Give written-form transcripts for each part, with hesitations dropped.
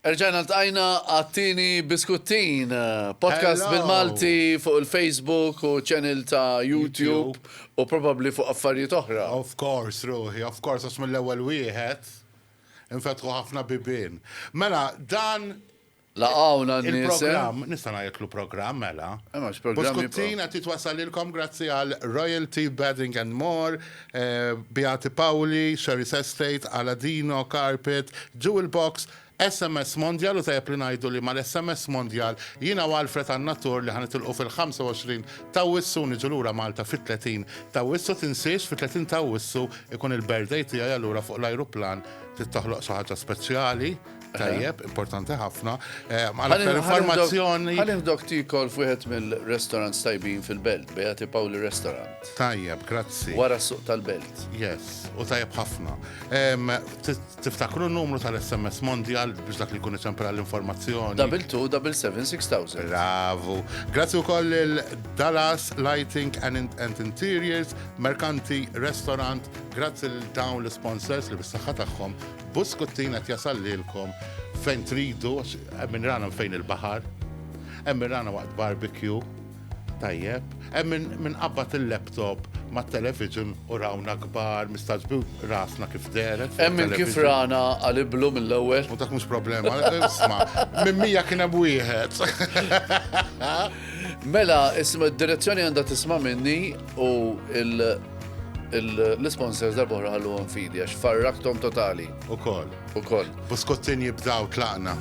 Erġajna l-tajna għattini biskuttin, podcast Hello. bil-Malti fuq il-Facebook u channel ta' YouTube u probably fuq affarijiet oħra. Of course, Ruħi, of course, għax mill-ewwel wieħed infetħu ħafna bibien. Mela, dan Laqawna n-nies. il-programm, nista' ngħidlu programm mela. Max programm Buskuttin qed jitwasalilkom grazzi għal Royalty Bedding and More, Beati Pauli, Sherry's Estate, Aladino Carpet, Jewel Box, SMS Mondial u tajab li najdu li ma l-SMS Mondial jina u Alfred Annatur li ħanitilqu fil-25 ta' wissu niġulura Malta fit-30 ta' wissu tinsiex fit-30 ta' wissu ikun il-birthday tijaj allura fuq l-aeroplan tittaħloq xaħġa speċjali. Tajjeb, importanti ħafna. Għal informazzjoni. Ħanimdok tikol fuħet mill-restaurants tajbin fil-belt, Beati Pauli Restaurant. Tajjeb, grazzi. Wara suq tal-belt. Yes, u tajjeb ħafna. Tiftakru n-numru tal-SMS Mondial biex dak li kun iċempera l-informazzjoni. 22776000. Bravo. Grazzi u koll il-Dallas Lighting and Interiors, Mercanti Restaurant, grazzi l-dawn l-sponsors li bis-saħħa tagħhom Buskuttin qed jasallilkom fejn tridu, hemm rana fejn il-baħar, hemm rana waqt barbecue, tajjeb, hemm min qabbat il-laptop mat-television u rawna kbar, mistaġbu rasna kif deret. Hemm min kif rana għal-iblu mill-ewwel. U dak mhux problema, isma' minn mija kien hemm wieħed. Mela, isma' d-direzzjoni għandha tisma' minni u l-sponsors darbohra ħallu fidi, għax farraktom totali. U koll. Buskuttin jibdaw tlaqna.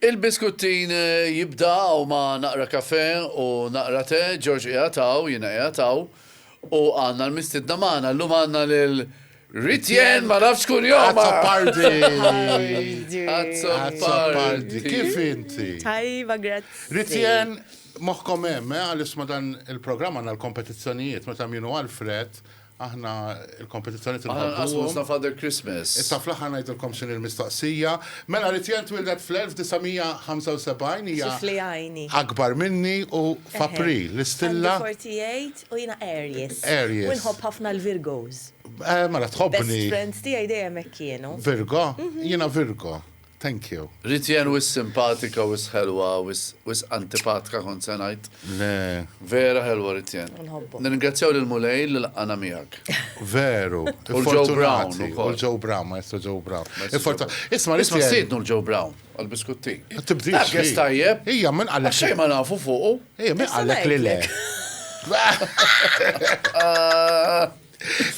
Il-biskuttin jibdaw ma naqra kafe u naqra te, George jgħataw, jina jgħataw, u għanna l-mistidna maħna, l-lum għanna l-Ritjen, ma nafx kun joma. Azza Kif inti? Tajba, grazzi. Ritjen, moħkom għalis ma dan il-programm għanna l-kompetizzjonijiet, ma tamjinu Alfred, aħna il-kompetizzjonijiet Għasmusna Father Christmas. Issa fl-aħħar ngħidilkom x'in il-mistoqsija. Mela Ritjen twildet fl-1975 hija akbar minni u f'April l-istilla 48 u jina Aries. Aries. U nħobb ħafna l-Virgos. Mela tħobbni. Best friends tiegħi dejjem hekk kienu. Virgo? Jiena Virgo. Thank you. Ritjen wis simpatika, wis ħelwa, wis antipatika kont se ngħid. Le. Vera ħelwa Ritjen. Nħobbu. Ningrazzjaw lil-mulej li laqana miegħek. Veru. U l-Joe Brown U ukoll. l-Joe Brown, maestro Joe Brown. Isma' Isma' Ritjen. sidnu l-Joe Brown għal-biskutti. Tibdix. Dak tajjeb. Hija min qalek. Xejn ma nafu fuqu. Hija min qalek li le.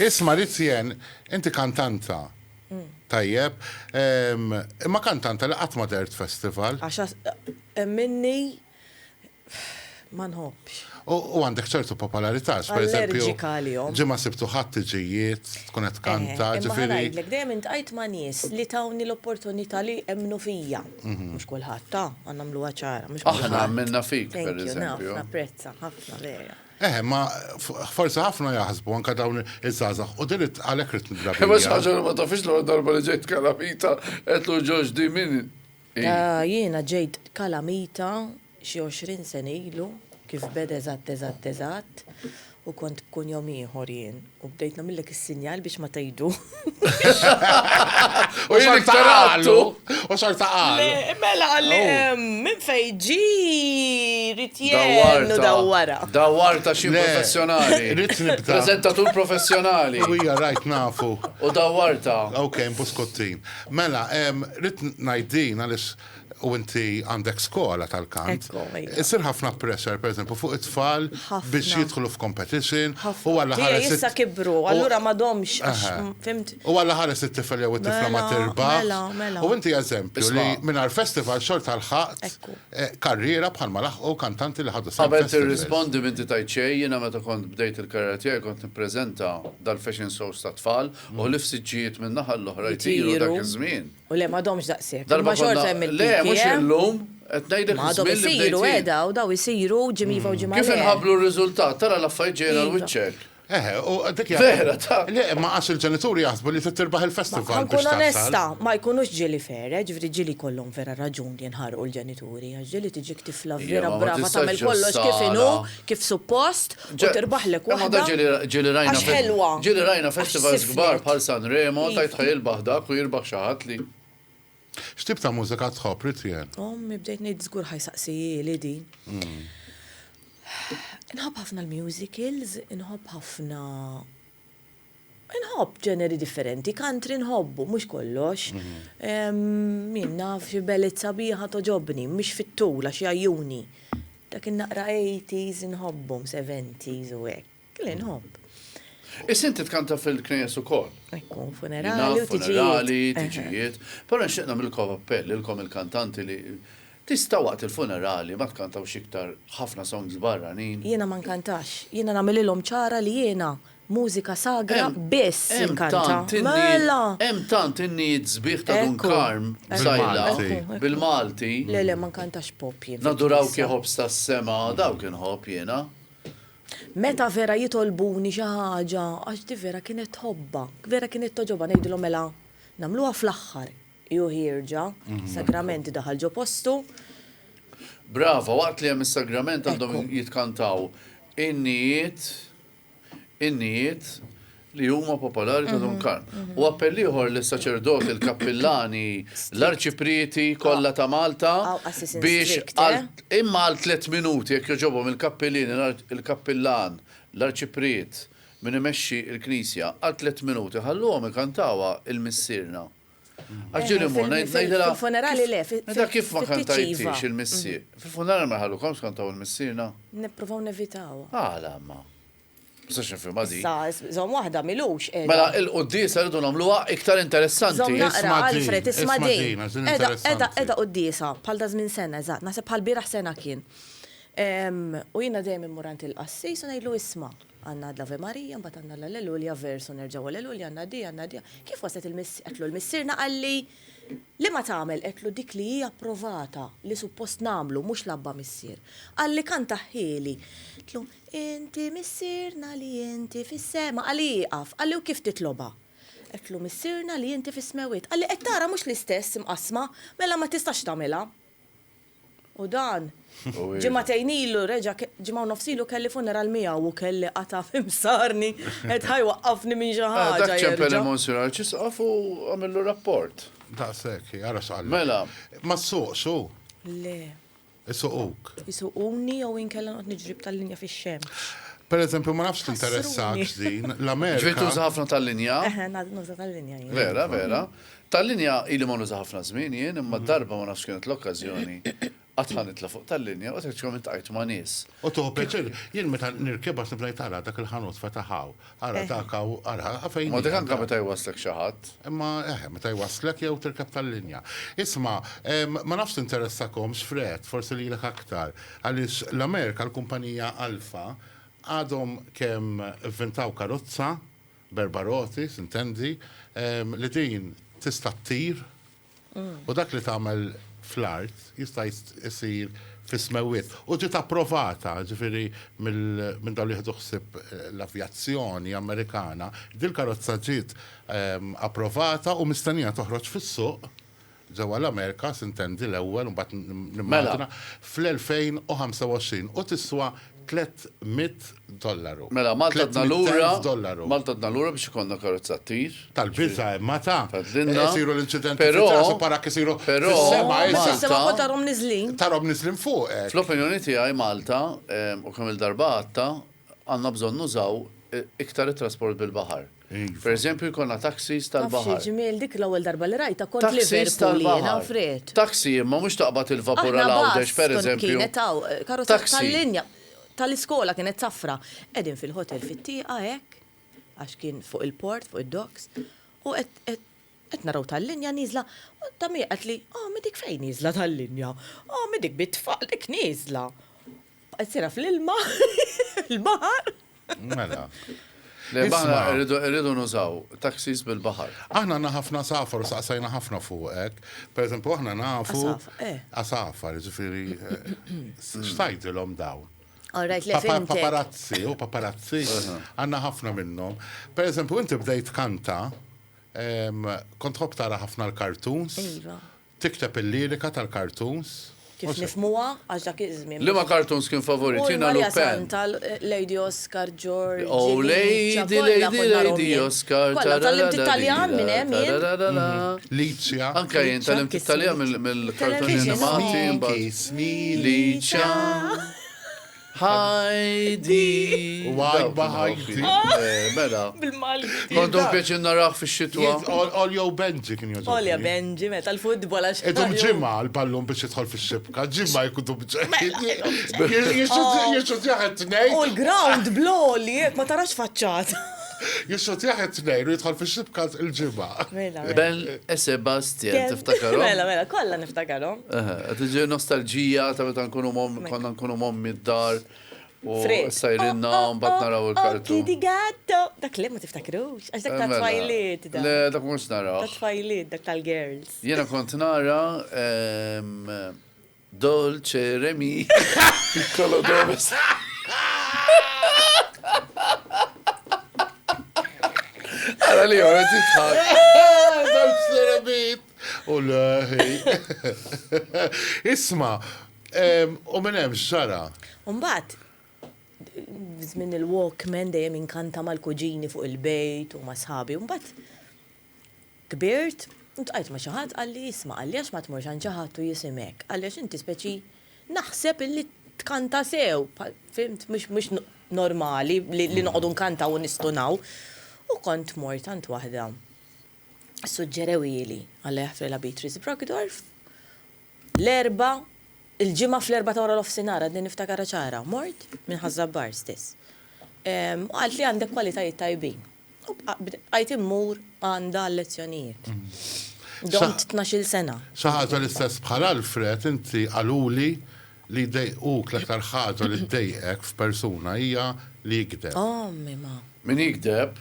Isma' Ritjen, inti kantanta. Tajjeb, imma kantanta li qatt ma dert festival. Għaxa minni ma nħobbx. U għandek ċertu popolarità, per eżempju. Allerġika għalihom. Ġimma sibtu ħadd tiġijiet, tkun qed kanta, Imma ġifieri. ħanajdlek, dejjem intqajt ma' nies li tawni l-opportunità li emnu fija. Mhux kulħadd ta' għandna ċara. Aħna għamilna fik, per Thank you, eżempju. nafna prezza, ħafna vera. Ma forsi ħafna jaħsbu anke dawn iż-żgħażagħ u din għalhekk rid Ma nidrabija. ħaġa li ma tafix l darba li ġejt kalamita, għetlu ġoġ di minn. Jiena ġejt kalamita xi 20 sen ilu kif beda eżatt u kont kun jom ieħor jien u bdejt nagħmillek is-sinjal biex ma tgħidu. U jien iktaratu. U xorta qalu. Mela għalli minn fejn ġi Ritjen u dawwara. Dawwarta xi Le, professjonali. Rid nibda. Prezentatur professjonali. U hija rajt nafu. U dawwarta. Ok, Buskuttin. Mela, rid ngħidin għaliex u inti għandek skola tal-kant, Ekku, ejja. isir ħafna pressure, per eżempju, fuq it-tfal Ħafna. biex jidħlu f'competition, u għalla Tiegħi ħares issa kibru, allura m'għadhomx għax fimt. U għalla ħares it-tifel jew it-tifla ma Mela, tirbaħ. mela. U inti eżempju li Isma'. minn festival xort tal-ħaqt Ekku. karriera bħalma laħqu kantanti li ħadu Qabel tirrispondi minti tajċej, jiena meta kont bdejt il-karriera tiegħi kont nippreżenta dal-fashion shows ta' tfal u li fsiġġijiet minn naħa l-oħra jtiru dak iż-żmien. U le m'għadhomx daqshekk. Darba Ma xorta konna- hemm Le, mhux il-piki, illum, qed ngħidlek M'għadhom iż-żmien li isiru bdejt. edha u daw isiru ġimiva u ġimgħa. Kif inħablu r-riżultat? Tara l-affarijiet ġejna Iva. l-wiċċek. U dik Vera, ta' Le, ma għax il-ġenituri jaħsbu li tirbaħ il-festival Ħankun onesta, ma jkunux ġili fer, ġifri ġili kollhom vera raġun li nħarqu l-ġenituri, għax ġili tiġik tifla Ija, vera ma brava tistax tagħmel kollox kif inhu, ġossala. kif suppost, u tirbaħlek Ma da waħda. ġili rajna Għax ħelwa. Ġili rajna Għax festivals siflet. kbar bħal Sanremo, Iva. tajt ħajilbaħ dak u jirbaħ xi ħadd li. X'tib ta' mużika tħobb Ritjen? Ommi bdejt ngħid żgur ħajsaqsiji li di. Inħobb ħafna l-musicals, inħobb ħafna. Inħobb ġeneri differenti, country nħobbu, mhux kollox. Min naf xi bellet sabiħa toġobni, mhux fit-tula xi għajjuni. Dak in-naqra 80s inħobbhom, 70s u hekk. Kelli nħobb. Is-inti tkanta fil-knejjes ukoll. Ekku, Naf, funerali u funerali, tiġijiet. tiġijiet. Però nxieqna mill-kom appell, ilkom il-kantanti li tista' waqt il-funerali ma tkantaw xiktar ħafna songs barranin. Jiena ma nkantax, jiena nagħmililhom ċara li jiena mużika sagra biss inkanta. Mela! Hemm tant inni sbieħ ta' Ekku, Dunkarm ekku, sajla ekku, ekku. bil-Malti. Le, le, ma nkantax pop jien. Naduraw kieħob tas-sema, dawk inħobb jiena. Meta vera jitolbuni xi ħaġa, għax di vera kienet ħobba, vera kienet toġoba ngħidilhom mela nagħmluha fl-aħħar. Ju ħirġa, sagramenti daħal ġo postu, Brava, waqt li hemm is-sagrament għandhom Ekku. jitkantaw innijiet li huma popolari ta' Dunkarm. U appell ieħor lis saċerdoti il-kappillani, l-arċiprieti kollha ta' Malta Assassin's biex Strict, imma għal 3 minuti jekk joġobhom il-kappillan, l-arċipriet min imexxi l-Knisja għal 3 minuti ħalluhom ikantawha il-missierna. Għaġġiri mu, ngħidilha. Fil-funerali le, Meta kif ma fit-tiċiva. kantajtix il-missier? Fil-funerali ma ħallukom skantaw il-missierna? Nippruvaw nevitaw. Għala ma. Sax nifirma di. Zom waħda milux. Mela il-qoddisa rridu nagħmluha iktar interessanti. Zom naqra, Isma' din, Alfred, isma' isma' din. din, għażin interessanti. Edha qoddisa, bħal da żmien sena, eżatt, naħseb bħal bieraħ sena kien. U jiena dejjem immurant il-qassis u ngħidlu isma' għandna l-Ave Marija, mbagħad għandna l-Alleluja versu nerġgħu l-Alleluja għandna di. Kif waslet qedlu l-missierna qalli li ma tagħmel qedlu dik li hija approvata li suppost nagħmlu mhux l-abba missier. Qalli kanta ħieli. Qedlu inti missierna li inti fis-sema qalli jieqaf, qalli u kif titloba. Qedlu missierna li inti fis-smewiet. Qalli qed tara mhux l-istess imqasma, mela ma tistax tagħmilha. U dan, ġimatejn ilu, reġa ġimaw nofsilu kelli funeral miegħu u kelli qata fimsarni, qed ħajwaqqafni minn xi ħaġa. Dak ċempel jerġa'. emozjonali, ċisqaf u għamillu rapport. Da' sekki, għara xaqalli. Mela, Ma s-suq, xu? Le, Is-suquk. jisuquni jew inkella noqgħod niġrib tal-linja fix-xemx. Per eżempju, ma nafx tinteressak din, ġviet l-Amerika. uża ħafna tal-linja. Nuża tal-linja jien. Vera, vera. Tal-linja ili ma nuża ħafna żmien jien, imma darba ma nafx kienet l-okkażjoni. Għatħan itla fuq tal-linja, u t-ċkom intqajt ma' nies. U tuħu peċer, jien meta nirkeba s-nibnajt għara dak il-ħanut fetaħaw. Għara dakaw, għara, għafajn. Ma dik anka meta jwaslek xi ħadd. Imma, meta jwaslek jew tirkab tal-linja. Isma, ma nafx interessakom xfret, forse li l aktar, għalix l-Amerika, l-kumpanija Alfa, għadhom kem inventaw karozza, berbaroti, sintendi, li din tista' ttir, u dak li tagħmel fl-art jista' jsir fis-smewiet. U ġiet approvata, ġifieri minn dawn li ħsieb l-avjazzjoni Amerikana, dil karozza ġiet approvata u mistennija toħroġ fis-suq ġewwa l-Amerika, sintendi l-ewwel u mbagħad nimmaġina fl-2025 u tiswa $300. Mela, Malta $300,000. Malta lura biex ikonna karozza tir. Tal-biża imma ta' Fadlinna. isiru l-inċidenti Però- fit-trasu para isiru però- fis-sema issa Issa ma tarom niżlin. tarom nislim fuq hekk. Fl-opinjoni tiegħi Malta u kemm il-darba għatta għandna bżonn nużaw iktar it-trasport bil-baħar. Per eżempju, jkollna taxis tal-baħar. ġimil dik l-ewwel darba li rajta kont Taxis Liverpool jiena tal-baħar. fred. Taxi, ma mhux taqbad il-vapur Aħna għal-għawdex, bas per kont eżempju. kienet hawn karozza Taxi. tal-linja tal-iskola kienet safra. Qegħdin fil-hotel fit-tieqa hekk għax kien fuq il-port, fuq id-docks, u qed naraw tal-linja nieżla, u ta' qed li, mi dik fejn nieżla tal-linja? Mi dik bit-tfal dik nieżla. Qed sira fl-ilma, il-baħar. Mela. Le, maħna Isma'. rridu nużaw taxis bil-baħar. Aħna għandna ħafna safar u saqsajna ħafna fuqek. Per eżempju, aħna nafu. Asafar, ġifiri, xtajdilhom dawn. All right, le fimtek. Paparazzi, għanna ħafna minnhom. Per eżempju, inti bdejt kanta, kont tħobb tara ħafna l-cartoons, Iva. tikteb il-lirika tal-cartoons. Kif nifmuha għax dak iż-żmien. Li ma cartoons kien favoritina Maria Lupin. Santa, Lady Oscar, George. Oh, Lady Oscar. Kolla, tal-limt Italjan minn hemm jien. Licia. Anka jien tal-limt Italjan mill-kartoni animati. Licia. Heidi. Wajba Heidi. Mela. Bil-Malti. Kontu pieċin naraħ fi xitwa. Olja u Benji kien joġobni. Olja Benji, meta l-futbol għax. Idum ġimma l-ballon biex jidħol fix-xibka, ġimma jkunu Jixxut jaħed tnejn. U l-ground blow li jek ma tarax faċċat. Jixxut jaħed tnejn u jidħol fix-xibka il-ġimma. Ben Sebastian, tiftakarhom? Mela, kolla niftakarhom. Tiġi nostalġija ta' meta konna nkunu mommi d-dar. U Fred. sajrinna, mbagħad naraw il-kartu. Kidi gatto. Dak li ma tiftakrux. Għax dak ta' tfajliet. Le, dak mhux naraw. Ta' tfajliet, dak tal-girls. Jiena kont nara Dolce Remi. Piccolo Domes. Għara li għora titħak. Dal-serabit. U leħi. Isma, u minnem xara. Umbat, żmien il-Walkman dejjem inkanta mal-kuġini fuq il-bejt u ma' sħabi. Umbat, kbirt, ntqajt ma' xi ħadd qalli jisma' qalli għax ma tmurx għand xi ħadd u jisimek. Qalli għax inti speċi naħseb illi tkanta sew, fimt, mhux normali li noqogħdu nkanta u nistunaw. U kont mort għand waħda. Suġġerewili għalli ħafrela Beatrice Brockdorf. L-erba' il-ġimma fl-erba ta' wara l-ofsinar għadni niftakara ċara, mort minn ħazzabbar stess. U għalt li għandek kwalitajiet tajbin. Għajt immur għanda l-lezzjonijiet. Domt 12 sena. Xaħġa l-istess bħal Alfred, inti għaluli li dejquk l-aktar ħaġa li dejqek f'persuna hija li jikdeb. Mima. Min jikdeb?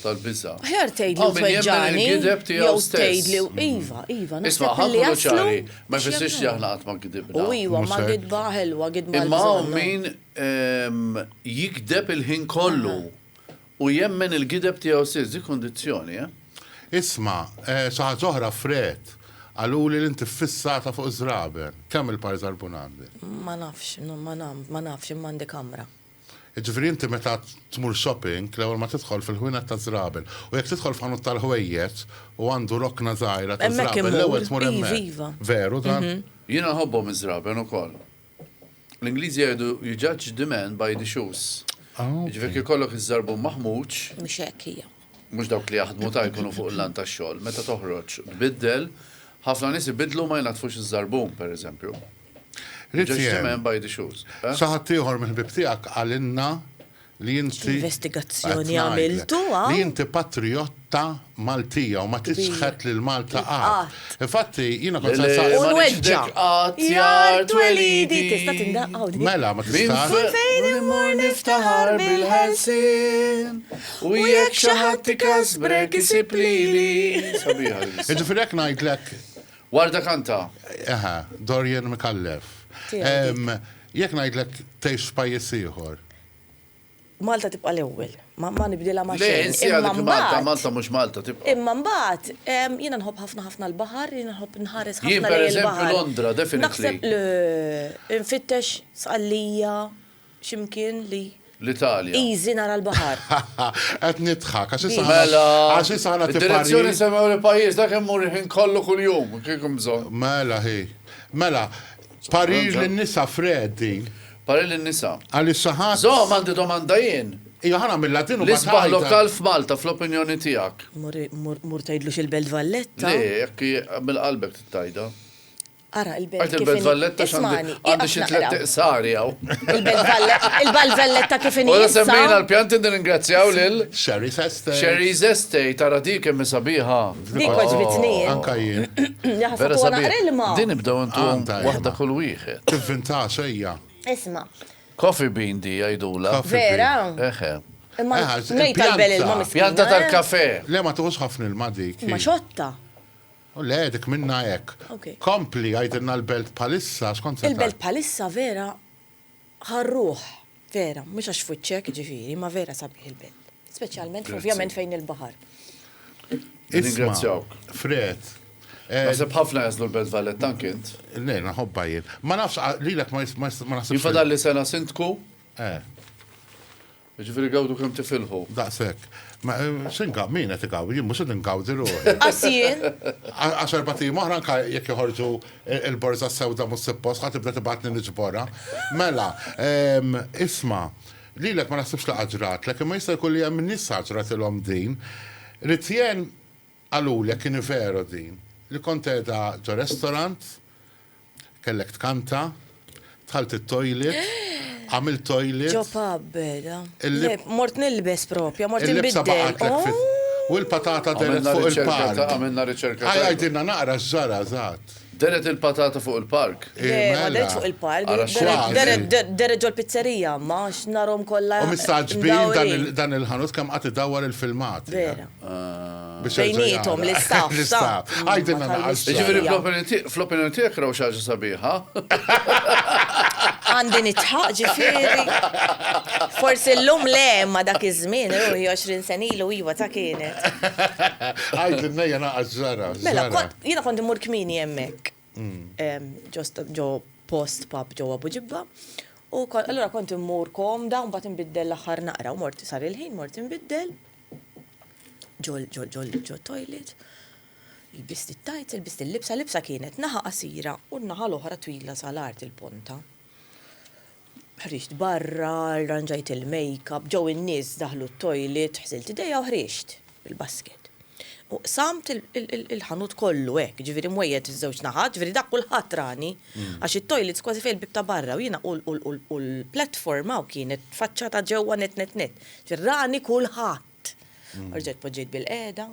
Tal-bizza. Ħjar tgħid li tweġġani. Jikdeb tiegħu stess. Iva, Isma' naħseb li ħankunu ċari, jaslu. ma jfissirx li aħna qatt ma gidibna. U iva, ma gidba ħelwa, gidba Imma min jikdeb il-ħin kollu u jemmen il-gideb tiegħu stess, di kondizzjoni, Isma, xaħġa oħra Fred, għaluli li inti fissata fuq żraben. Kemm il-par żarbun għandi? Ma nafx, imma għandi kamra. Ġifiri inti meta tmur shopping, l-ewwel ma tidħol fil-ħwienet ta' żraben. U jekk tidħol f'ħanut tal-ħwejjeġ u għandu rokna żgħira ta' Hemmhekk żraben, l-ewwel tmur immur. hemmhekk. Iva. Veru dan? Jiena nħobbhom iż-żraben ukoll. L-Ingliżi jgħidu you judge the man by the shoes. Ġifieri kollok iż-żarbu maħmuġ, Mhux hekk hija. mhux dawk li jaħdmu ta' jkunu fuq il-lan tax-xogħol. Meta toħroġ tbiddel, ħafna nies ibidlu ma jnatfux iż-żarbun, pereżempju. Judge the man by the shoes. Saħat ieħor mill-bib tiegħek għalinna li inti Investigazzjoni għamiltu, li inti patriotta Maltija u ma tisħet li l-Malta qatt. Infatti, jiena kont Unweġġa. Jar twelidi. Tista' tindaqqaw di. Mela, ma tistax. Fejn immur niftaħar bil-ħelsin. U jekk xi ħadd ikasbrek isib lili. Sabiħa. Ġifieri hekk ngħidlek, Warda kanta. Dorian Mikallef. Jekk ngħidlek tgħix f'pajjiż ieħor. Malta tibqa' l-ewwel. Ma nibdilha ma' Le, xejn. insi għalik Malta, Malta mhux Malta tibqa'. Imma mbagħad jiena nħobb ħafna l-baħar, jiena nħobb nħares Jien ħafna lejn pereżempju il-baħar. Londra, definitely. Naħseb infittex sqallija x'imkien li L-Italja. easy nara l-baħar. Qed nidħak għax Mela, għax isaħna id-direzzjoni semmew li pajjiż dak hemm mur ħin kollu kuljum, kiekum bżonn. Mela hi. Mela, parir lin-nisa Freddi Paril in-nisa. għaliex xi ħadd Żomm għandi domanda jien. Ija ħana mill-Ladin u L-isbaħ lokal f'Malta, fl-opinjoni tijak. Mur tajdlux il-Belt Valletta. Le, jekk mill-qalbek t-tajda. Ara, il-Belt Għajt il-Belt Valletta għandi xie tlet iqsari għaw. Il-Belt Valletta kif U da semmejna l-pjanti ringrazzjaw lil Sherry's Estate. Sherry's Estate, tara dik kemm sabiħa. Dik waġbitni. Anka jien. Jaħsbu għana ilma. Din ibdaw intu Għanda, waħda kull wieħed. Tivvinta xejja. Isma, Coffee bean di għajdula. vera. Eħe. Imma Eħe, nejt għal-bel ilma il-pjanta. miskina. Pjanta tal-kafe. Le ma tuħux ħafna il-madik. Ma xotta. U le, dik minna jek. Ok. Kompli għajdinna l-belt palissa, xkont Il-belt palissa vera ħarruħ. Vera, mux għax fuċċek ġifiri, ma vera sabiħ il-belt. Speċjalment, ovvjament fejn il-bahar. Ringrazzjawk. Fred. Nasib ħafna jazlu l-Belt Valletta tankint. Le, naħobba jien. Ma nafx, li l-ek ma nasibx. Jifadalli sena sintku, Eh, ġifiri għawdu kem tifilħu. daqsek. Ma xinka, min għet għaw, jien mux għawdi ruħi. Asien, Għaxar bati maħran ka jek jħorġu il-borza s-sewda mus s-post, għat tibda tibatni nġbora. Mela, isma, li l-ek ma nasibx laqġrat, l-ek ma jista jkolli għam nissa ġrat il-om din, Ritjen għallu l kien veru din, li kont edha ġo restaurant, kellek tkanta, tħalt il-toilet, għamil toilet. ġo pabbeda. Il-lib- Mort nilbes propja, mort Il-libsa nbiddel. baqatlek u l-patata deret Għamilna fuq riċerka il-park. għamilna riċerka. Għajdinna naqra ġara, zat. Deret il-patata fuq il-park. Ma deret fuq il-park, Ara deret ġol pizzerija, ma xnarom kolla. U mistaġbin dan il-ħanut kam għati dawar il-filmat. Vera. Biex Bejnietom, l-istaff, L-istaff. sa. Għajdinna Ma naqra tal-istaff. Ġifiri ġara. fl-opinjoni tijak raw xaġa sabiħa. Għandi nitħaq ġifiri. Forsi l-lum le, ma dak iż-żmien, ruħi 20 senilu iva ta' kienet. Għajdinna jena ġara. Mela, jina konti mur kmini jemmek. Ġo post pub ġo Abu Ġibba. U allora konti mur komda, un bat nbiddel l-axar naqra, u morti sar il-ħin, morti nbiddel. Ġo toilet. Il-bist il-tajt, il-bist il-libsa, libsa kienet naħa qasira u naħa l-oħra twila sal-art il-ponta. Ħriġt barra, ranġajt il-make-up, ġew in-nies daħlu t-toilet, ħsilt idejja u ħriġt il-basket. U samt il-ħanut kollu hekk, ġifieri mwejjed iż-żewġ naħat, ġifieri dak kulħadd rani, għax it-toilets kważi fejn il-bib ta' barra u jiena u l-platforma u kienet faċċata ġewwa net. Ġifieri rani kulħadd. Rġet poġġejt bil-qeda,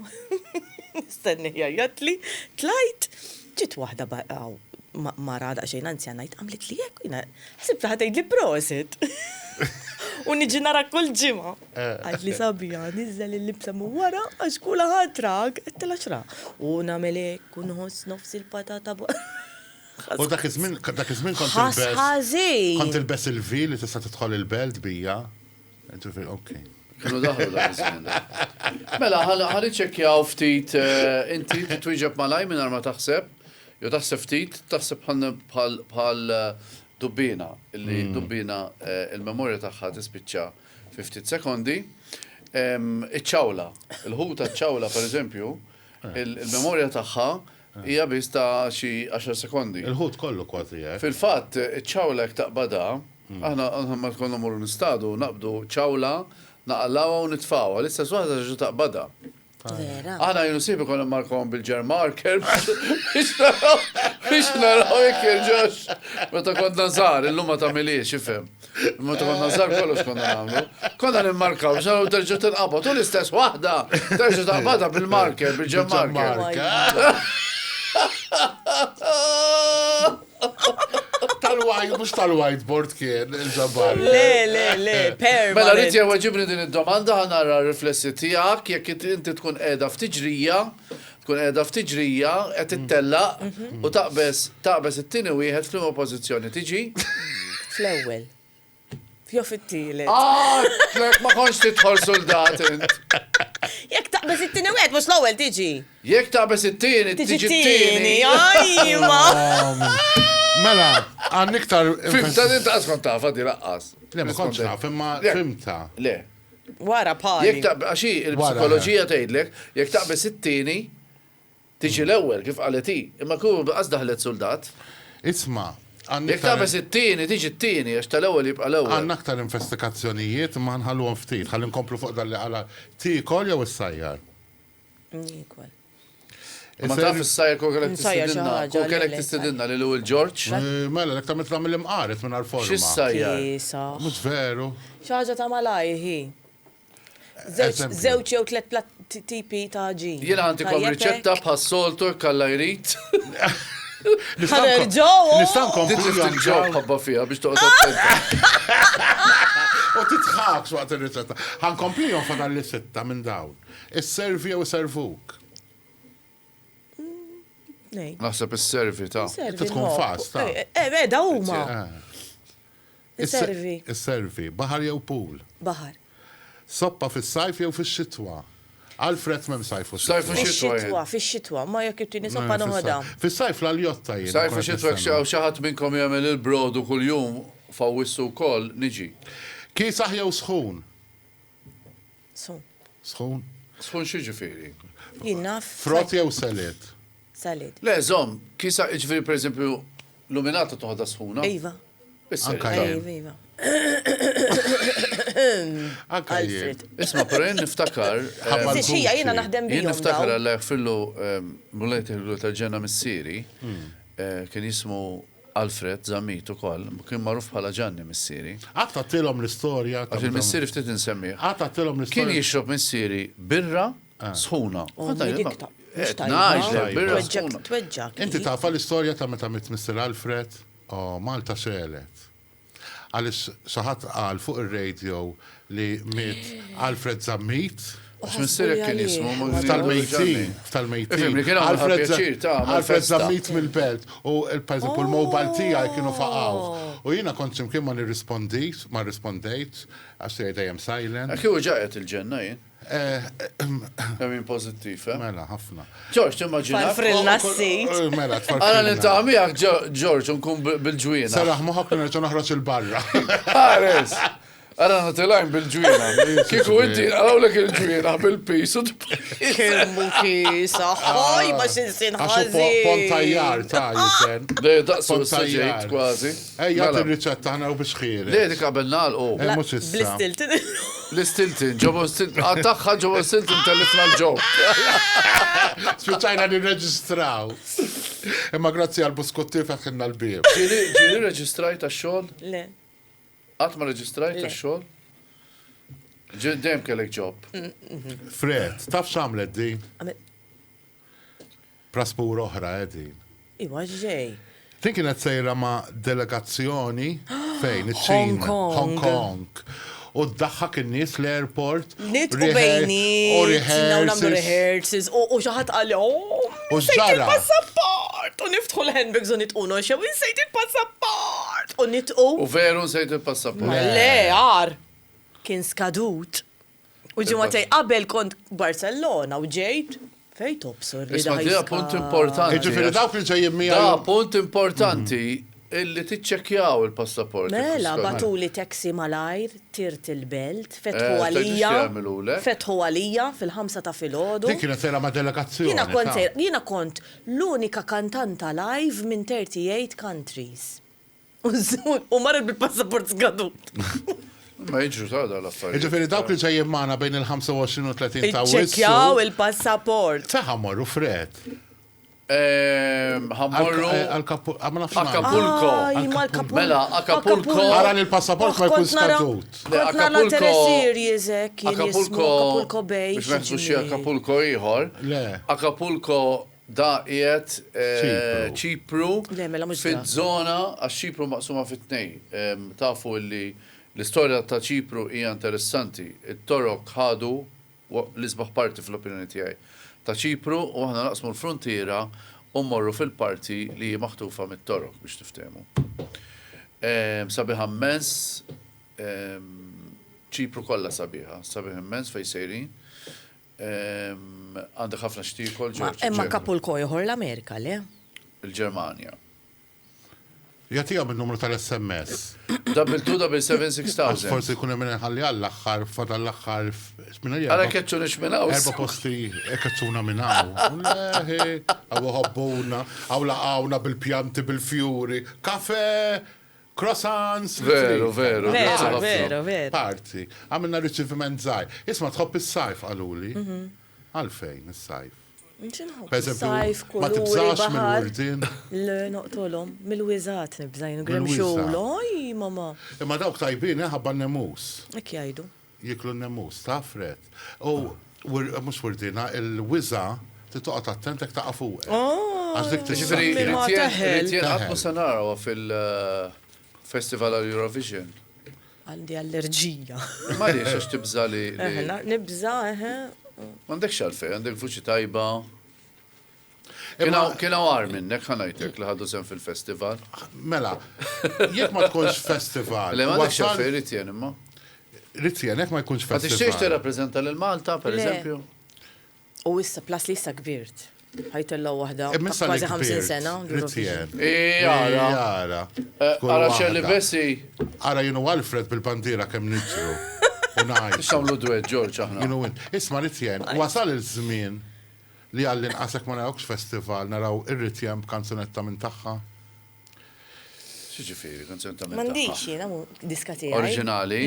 nistenni jajjatli, tlajt, ġiet waħda mara daqsxejn anzjana għamlet li jekk, jina ħsibta ħatajd li prosit. U niġi nara kull ġimgħa. Għad li sabija, nizzel il-libsa mu wara, għax kula ħatrag, għettela xra. U namelek, u nħoss nofs il-patata. U dak iż-żmien kont Ħas il-bes. ħażin. Kont il-bes il-vi li tista' tidħol il-belt bija. Ok. Kienu daħlu dak iż-żmien. Mela, ħalli ċekkjaw ftit inti titwieġeb malaj minn ma taħseb, jew taħseb ftit, taħseb bħal dubbina, illi dubbina il-memorja tagħha tispiċċa 50 sekondi. Iċ-ċawla, il-ħuta ċawla per eżempju, il-memorja tagħha hija biss ta' xi 10 sekondi. Il-ħut kollu kważi, Fil-fatt, iċ-ċawla jekk taqbada, aħna ma tkun morru nistadu, naqbdu ċawla, naqlawa u nitfawa, l-istess waħda ġu taqbada. Vera. Aħna jnusibu kon markom bil-ġer marker biex naraw jek jirġax. Meta konna nazar, il-lum ma tamiliex, jifem. Meta konna nazar kollox konna namlu. Konna nimmarkaw, biex naraw terġu tinqabot, u l-istess wahda, terġu taqbada bil-marker, bil-ġer marker. Mux tal-whiteboard kien, il-ġabbar. Le, permanent. Mela rrit jawaġibni din id-domanda ħanara riflessi tijak, jekk inti tkun qiegħda f'tiġrija, qed tittellaq u taqbes it-tieni wieħed fl-imma pożizzjoni tiġi. Fl-ewwel. Jo fit-tielet. Lek ma konx tidħol soldat int. Jekk taqbes it-tieni wieħed mhux l-ewwel tiġi. Jekk taqbes it-tieni, Tiġi tiġi t-tieni. t-tieni. Ajma. Mela, għan iktar. Fimta din ta' skonta, fadi laqqas. Le, ma konċ naf, imma fimta. Le. Wara pali. Jekk taqbes, għaxi, il-psikoloġija tgħidlek, jekk taqbes it-tieni, tiġi l-ewwel kif qalet hi. Imma kun qas daħlet soldat. Isma, Jek tabes it-tieni, tiġi it-tieni, għax tal-ewwel jibqa' l-ewwel. Għanna aktar investigazzjonijiet ma nħalluhom ftit, ħalli nkomplu fuq dalli għala tikol jew is-sajjar. Equal. Ma taf is-sajjar kol kellek Nsajjar xi tistidinna, ħaġa kol kellek li tistidinna lil Will George. Mela, l-ek ta' mitla mill-imqaret minn għal-forma. X'is-sajjar? Kisa. Mux veru. Xaġa ta' malajħi. Eżempju. Zewċ jew tlet tipi ta' ġin. Jiena għantikom riċetta bħas-soltu kalla jrid. Ħanerġgħu. Nistan komplu Titli ġew ħabba fiha biex toqgħod attenta. U titħaks waqt il-riċetta. Għan komplijom fadal li sitta minn dawn. Is-servi jew servuk. Nej. Naħseb is-servi ta'. tkun fast, ta'. Da huma. Servi. Is-servi. Bahar jew pool. Baħar. Soppa fis-sajf jew fix-xitwa. Alfred mem sajf u Sajf u xitwa. Fix-xitwa, ma jekk irtini soppa noħodha. Fis-sajf l-aljotta jien. Sajf u xitwa xaħat minnkom jagħmel il-brodu kuljum fawissu wkoll niġi. Kisaħ jew sħun. So, Sħun. Sħun xi ġifieri. jien naf. Frott jew selit. Salid. Le, żomm, kisa ġifieri pereżempju luminata toħodha sħuna. Iva. Anka Iva, jien. iva. Anka jien. Alfred. Isma, però jien niftakar. Ħabba Zid xija jiena naħdem Jien bihom niftakar daw. għalla jgħfillu mulejt il tal-ġenna missieri, kien jismu Alfred Zammit ukoll, kien magħruf bħala Ġanni missieri. Għatta tilhom l-istorja. Għax il-missieri ftit insemmih. Għatta tilhom Kien l-istorja. jixrob missieri birra sħuna. Dikta. Naġle, birra sħuna. Tweġġak. Inti tafa l-istorja ta' meta mit Mr. Alfred? Malta xelet. Għalix xaħat għal fuq il-radio li mit Alfred Zammit. Għax missieri kien jismu. Ftal-mejtin. Ftal-mejtin. Ifimni, kien għamlu pjaċir ta' għamlu Alfred festa. Zammit mill-belt. U il-mobile tijaj kienu faqaw. U jina konċim kien ma nirrispondit, ma rispondejt, għax dajem silent. Kju ġajet il-ġenna jien. Għamin pozittif, eh? Mela, ħafna. George, timmaġina. Farfrilna s-sit. Mela, Għana nil-taqmijak, George, unkun bil-ġwina. Saraħ moħok nerġu naħroċ il-barra. Għares. Għana natilajn bil-ġwina. Kiku inti, għawlek il-ġwina bil-pis. Kimmu kisa. Ħoj, ma xinsin Għaxu ħazin. pontajjar ta' jisen. Le, daqsu Pontajjar. s-saġejt, kważi. Ejja, t-riċetta ħana u biex Le, dik qabel nalqu. Mux issa. Blistiltin. L-Stilton, ġobo Stilton, għataxħa ġobo Stilton tal-ifna l-ġo. Spiċajna nirreġistraw. Imma grazzi għal buskottir fatħinna l-bib. Ġiri reġistrajt għax-xol? Le. Għatma reġistrajt għax-xol? Dem kellek ġob. Fred, taf xamlet din? Għamil- Praspur oħra edin. Iwa ġej. Din kienet sejra ma' delegazzjoni fejn, Hong iċ-ċina, Kong. Hong Kong. U d-daħħak in-nies l-airport. Nitqu bejni, tina u namlu rehearsals, u xaħat għalli, U nsejt ġara. il-passaport, u niftħu l-handbags u nitqu noxew, nsejt il-passaport, u nitqu. U veru nsejt il-passaport. Ma le, għar, kien skadut. U ġimatej, qabel kont Barcelona u ġejt, fej tobsor li Isma, daħi di punt importanti. Ġifiri dawk li ġejjim Da, mija. punt importanti illi tiċċekjaw il-passaport. Mela, batuli taxi malajr, tirt il-belt, fetħu Eh, għalija, tajt jagħmlulek? fetħu għalija fil-5 ta' filgħodu. Dik kienet sejra ma' delegazzjoni. Jiena kont l-unika kantanta live minn 38 countries. U marret bil-passaport skadut. Ma jiġru ta' da l-affarijiet. Ġifiri dawk li ġejjim maħna bejn il-25 u 30 ta' Iċċekjaw wissu. il-passaport. Saħħa morru Fred. Ħammorru Acapulco. Mela, Acapulco. Ara li l-passaport ma jkun skadut. Kont nara teleseries kien jismu Acapulco. Acapulco Bay. Biex meħsu xie Acapulco ieħor. Le. Acapulco da qiegħed ċipru Le, mela mhux fiż-żona għax ċipru maqsuma fit-tnejn. Tafu li l-istorja ta' ċipru hija interessanti. It-torok ħadu l-isbaħ parti fl-opinjoni tiegħi ta' ċipru u aħna naqsmu l-frontiera u mmorru fil-parti li maħtufa mit-torok biex tiftehmu. Sabiħ immens, ċipru kollha sabiħ immens fejn sejrin. Għandek ħafna xtikol Emma Acapulco jħor l-Amerika, le? il-Ġermanja. Jatija minn numru tal-SMS. Double 2 double 7 6000. Forsi kun hemm ħalli għall-aħħar, fada l-aħħar. Għala keċċu nixminaw. Erba posti ekkazzuna minnaw. Leħi, għaw ħobbuna, għaw laqawna bil-pjanti, bil-fjuri, kafe, croissants. Veru, veru. Veru. Parti. Għamilna riċiviment zaħi. Isma tħobb is-sajf għaluli. Għalfejn is-sajf. Per eżempju, ma tibżax mill-wurdin. Le, noqtolhom, mill-wizat nibżajnu grimxulu. Oj, mama. Imma dawk tajbin ħabba n-nemus. Ek jajdu. Jiklu n-nemus, ta' fred. U, mux wurdina, il-wiza titoqgħod attentek ta' fuq. Għax dik Ġifiri, Teħel. Ritjen għatmu sanaraw fil-Festival Eurovision. Għandi allerġija. Ma li xax tibza li. Nibza, Mandek xalfej, għandek vuċi tajba. Kiena għar minnek, ħanajtek li ħaddu sen fil-festival. Mela, jekk ma tkunx festival. Le, mandek xalfej Ritjen imma. Ritjen, jekk ma jkunx Ma tixtiex festival. tirrappreżenta l-Malta, per Le. eżempju. U issa, plas li issa kbirt. Ħajtella wahda. Missa Kważi li 50 sena. Ritjen. Għara. Jara. Għara xelli bessi. Ara jenu Alfred bil-bandira kem nitru. Unajt. Xamlu dwed, George, aħna. Jenu win. Isma Ritjen, wasal il-żmien li għallin qasek ma narawx festival, naraw ir-Ritjen b'kanzunetta minn taħħa. Xieġifiri, konzenta minn Mandiċ jena diskatija. Oriġinali.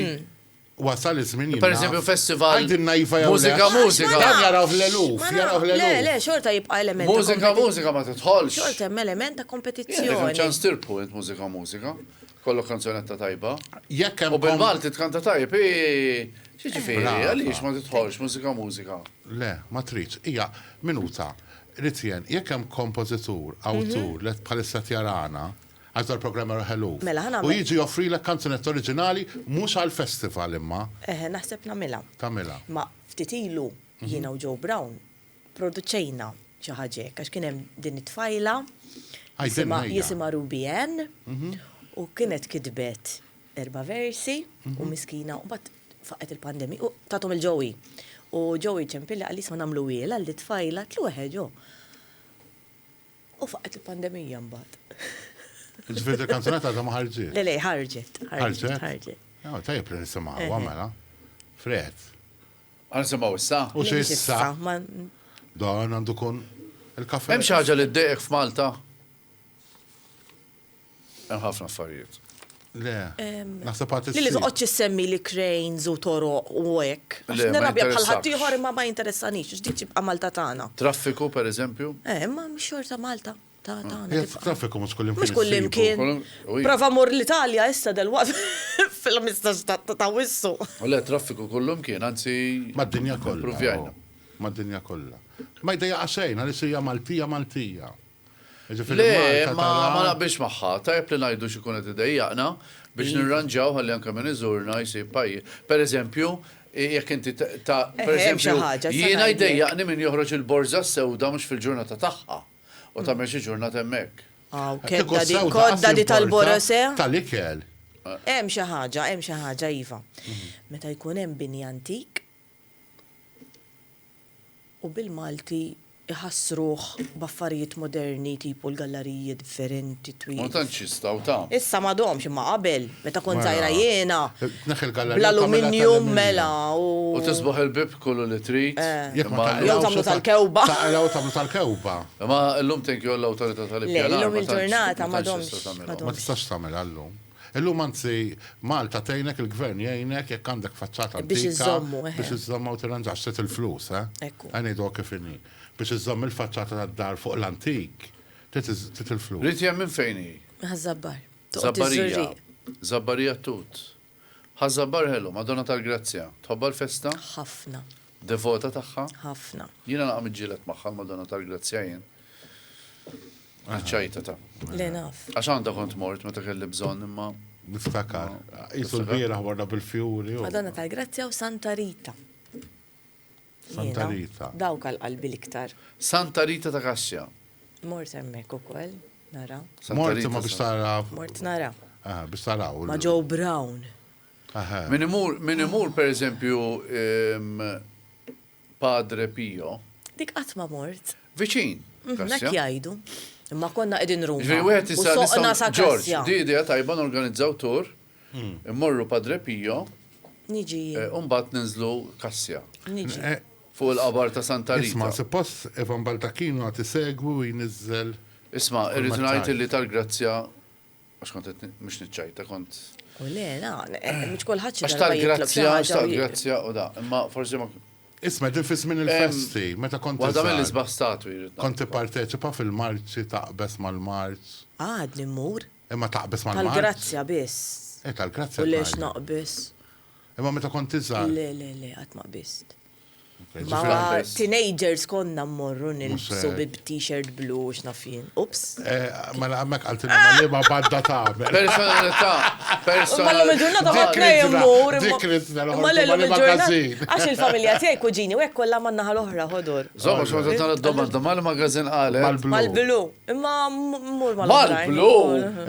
Wasal il-żmien Per eżempju, festival. Għajdin najfa jew Mużika, mużika. Dan jaraw l-eluf, jaraw Le, l-eluf. le, xorta jibqa element. ta' Mużika, kompeti- mużika ma titħolx. Xorta hemm element ta' Jena, kompetizzjoni. ċans tirpu int mużika, mużika. Kollu kanzonetta tajba. Jekk U hemm bil-Malti tkanta tajb, xieġifiri, Brava. għaliex ma titħolx mużika, mużika. Le, ma tridx. Ija, minuta. Ritjen, jekk hemm kompożitur, awtur, li bħalissa tjarana, għaż dal-programmer ħeluf. Mela, ħana U jiġi joffri l kanzunet oriġinali mhux għal-festival imma Naħseb namela. tamela. Ma ftit ilu jiena u Joe Brown produċejna xi ħaġa għax kien hemm din it-tfajla jisima Ruby Ann u kienet kidbet 4 versi u miskina u bat faqet il-pandemi u tatom il-Joey. U Joey ċempilla għalli ma namlu wiela għalli tfajla tlu ħeġo. U faqet il-pandemija mbagħad. Ġifiri il-kanzunet għadha ma ħarġiet. Le, ħarġet. Ħarġet? Ja, tajjeb li nisimgħu għamela. Fred. Għan semaw issa. U xi issa Ma- dan għandu kun il-kafe. Hemm xi ħaġa li ddeqek f'Malta? Hemm ħafna affarijiet. Le, naħseb għat Li zoqgħodx issemmi li cranes u toro u hekk. Le, ma Nirrabja bħal interessakx. ħadd ieħor imma ma jinteressanix, x'dik tibqa' Malta tagħna. Traffiku, per eżempju. Imma mhix xorta Malta tagħna. Traffiku mhux kullim Mhux kullimkien. Uj. Prova mor l-Italja issa del-waqt fil-15 ta' wissu. U le, traffiku kullum kien, anzi. Mad-dinja kollha. Provjajna. Mad-dinja kollha. Ma jdejja għaxejn, għaliex hija Maltija Maltija. Ġifieri Le, Malta ma tara- naqbix maħħa, tajb li najdu xi kunet idejjaqna biex nirranġaw ħalli anke minn iżurna jsir pajji. Per eżempju, jekk inti ta' per Hemm xi eżempju, ħaġa, sa jiena ngħidlek. jdejjaqni min joħroġ il-borża sewda mhux fil-ġurnata tagħha u tagħmel xi ġurnata hemmhekk. Kieku Kedda sewda kodda di qas tal-borose. importa Tal-ikel. Hemm xi ħaġa iva. Meta jkun hemm bini antik u bil-Malti iħassruh b'affarijiet moderni tipu l-galleriji differenti Ma twil. tantx jistgħu ta'. Issa m'għadhomx imma qabel meta kont Mela. żgħira jiena Neħ il-gallerija bl-aluminium mela u U tisbaħ il-bib kollu li trid. Jekk ma Jew tagħmlu tal-kewba. Taqlaw tagħmlu tal-kewba. Ma llum tenkju l-awtorità Le, tal-ippjanar. llum ma tantx- il-ġurnata ma tantx m'għadhomx, tista' tagħmilha. Ma tistax tagħmel għallum. Illum anzi Malta tgħinek il-gvern jgħinek jekk għandek faċċata Biex antika, iżommu, biex iżommu u tirranġax set il-flus, Ekku. Għanidu kif inni. Biex iżomm il-faċċata tad-dar fuq l-antik, tit il-flus. Rrid hemm minn fejn hi? Ħażabbar. Zabbarija. Zabbarija tut. Ħażabbar ħelu, Madonna tal-Grazzja. Tħobba l-festa? Ħafna, Devota tagħha? ħafna. Jiena naqam iġġielet magħha Madonna tal-Grazzja jien. ċajta ta'. Le naf. Għax għandha kont mort meta kelli bżonn imma. Niftakar. Jisu l-bieraħ warna bil-fjuri. Madonna tal-Grazzja u Santa Rita. Santa Jiena, Rita. Dawk għal-qalbi l-iktar. Santa Rita ta' Kaxxa. Mort hemmhekk ukoll, nara. Santa Morti Rita ma biex sa- tara. Mort nara. Biex taraw. Ma' Joe Brown. Min imur per eżempju Padre Pio, Dik qatt ma mort. viċin. Dak Kaxxa. jgħidu. Imma konna qegħdin Ruma. Ġviri, wieħed U issa soqna sa nistgħu George, Kassja. di idea tajba norganizzaw tur, immorru Padre Pio, Niġi. u mbagħad ninżlu Kassja Niġi. fuq il-qabar ta' Santa Isma, Rita. suppost Ivan Baldacchino għati segwu u jinizzel. Isma', irrid Kull ngħid maċċaj. li tal-grazzja għax kont mhux niċċajta kont. U le, mhux kulħadd xi Għax darba jitlob xi tal-grazzja, ħaġa u tal-grazzja u da, imma forsi ma. Isma, din fis minn il-festi, meta konti Waħda żgħar, mill-isbaħ statwi jrid. konti parteċipa fil-marċi taqbes mal-marċ. Għadni mmur. Imma taqbes mal-marċ. Tal-grazzja biss. Tal-grazzja. U lex tgħid. naqbis. Imma meta konti żgħar. Le, qatt ma qbist. ġifieri- Ma biss. teenagers konna mmorru Mhux nilbsu hekk. b-t-shirt blu x'nafin. Ups. Mela għammek għaltina ma li ma badda tagħmel. Personalità, Ma l-lum il-ġurnata Dik ħafna ridna, jemmur. dik ridna l-ħorġu Ma l-lum ma li il-ġurnata. magazzin. Għax il-familja tiegħi kuġini, u hekk kollha mannaħa l-oħra ħodur. Zomma, xo għatat nara d-domanda, ma l-magazin għalet. Mal-blu. Mal-blu. Imma mmur Mal-blu?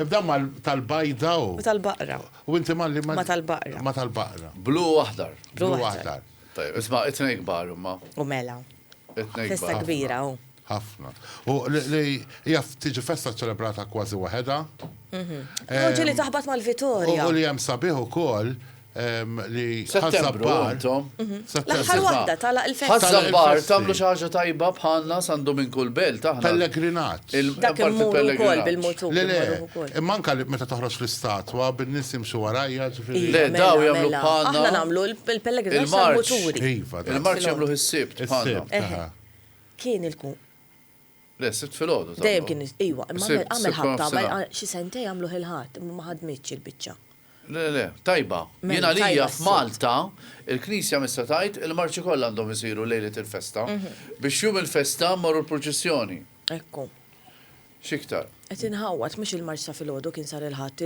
Ibda mal-tal-bajda u. Tal-baqra. U inti mal-li Ma tal-baqra. Ma tal-baqra. Blu waħdar. Blu Blu waħdar. waħdar. Tajb, isma, itnej kbar, umma. U mela. Itnej Festa kbar. kbira, u. Ħafna. U li jaf tiġi festa ċelebrata kważi waħeda. Uġi li taħbat mal-Vittoria. U li jem sabiħ ukoll li Settembru, ħazzabbar. intom. L-aħħar waħda tala il-festa. Ħazzabbar, il-festi. tamlu xaħġa tajba bħalna sandu minn kull belt, taħna. Pellegrinat. Dak immur ukoll bil-mutur. Le, immorru wkoll. imma anka li meta toħroġ l-istatwa bin-nies jimxu warajja ġifieri. Le, daw jagħmlu bħalna. Aħna nagħmlu il-pellegrinaġġ Il-marċ. tal-muturi. Iva, Il-marċ jamlu his-sibt bħalna. is-sib. Kien il-kun. Le, sibt fil-ħodu. Dejjem kien iwa, imma Sib- għamel sib ħabta, nofsinhar. xi sentej għamlu ħilħat, imma ma ħadmitx il-biċċa. Le, tajba. Mela, Jena lija tajba s-sibt. f'Malta, il-Knisja mista tajt, il-marċi kollha għandhom isiru lejlet il-festa. Biex jum il-festa marru l-proċessjoni. Ekku. Xiktar. Qed inħawat mhux il-marċ ta' filgħodu kien sar il-ħadd